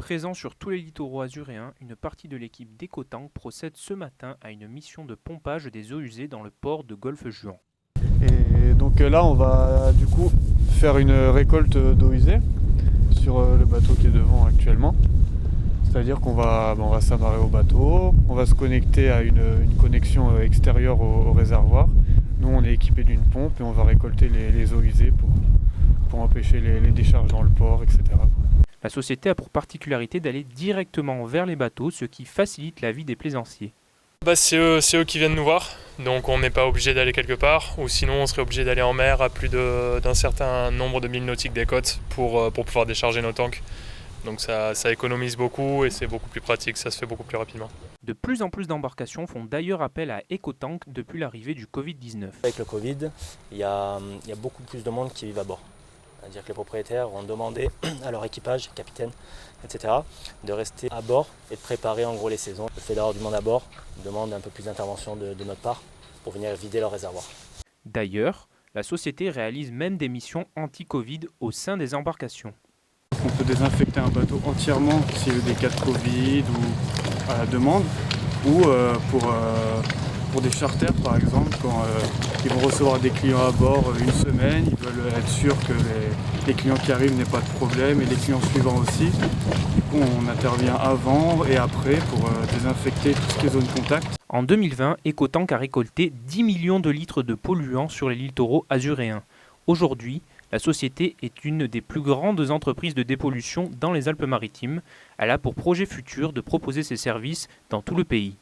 Présent sur tous les littoraux azuréens, une partie de l'équipe d'Ecotank procède ce matin à une mission de pompage des eaux usées dans le port de Golfe-Juan. Et donc là, on va du coup faire une récolte d'eau usée sur le bateau qui est devant actuellement. C'est-à-dire qu'on va, on va s'amarrer au bateau, on va se connecter à une connexion extérieure au réservoir. Nous, on est équipé d'une pompe et on va récolter les eaux usées pour empêcher les décharges dans le port, etc. La société a pour particularité d'aller directement vers les bateaux, ce qui facilite la vie des plaisanciers. C'est eux qui viennent nous voir, donc on n'est pas obligé d'aller quelque part, ou sinon on serait obligé d'aller en mer à plus d'un certain nombre de milles nautiques des côtes pour pouvoir décharger nos tanks. Donc ça économise beaucoup et c'est beaucoup plus pratique, ça se fait beaucoup plus rapidement. De plus en plus d'embarcations font d'ailleurs appel à Ecotank depuis l'arrivée du Covid-19. Avec le Covid, il y a beaucoup plus de monde qui vit à bord. C'est-à-dire que les propriétaires ont demandé à leur équipage, capitaine, etc., de rester à bord et de préparer en gros les saisons. Le fait d'avoir du monde à bord demande un peu plus d'intervention de notre part pour venir vider leur réservoir. D'ailleurs, la société réalise même des missions anti-Covid au sein des embarcations. On peut désinfecter un bateau entièrement s'il y a eu des cas de Covid ou à la demande, ou pour des charters par exemple, quand ils vont recevoir des clients à bord une semaine, ils veulent être sûrs que les clients qui arrivent n'aient pas de problème et les clients suivants aussi. Du coup, on intervient avant et après pour désinfecter tout ce qui est zone contact. En 2020, Ecotank a récolté 10 millions de litres de polluants sur les littoraux azuréens. Aujourd'hui, la société est une des plus grandes entreprises de dépollution dans les Alpes-Maritimes. Elle a pour projet futur de proposer ses services dans tout le pays.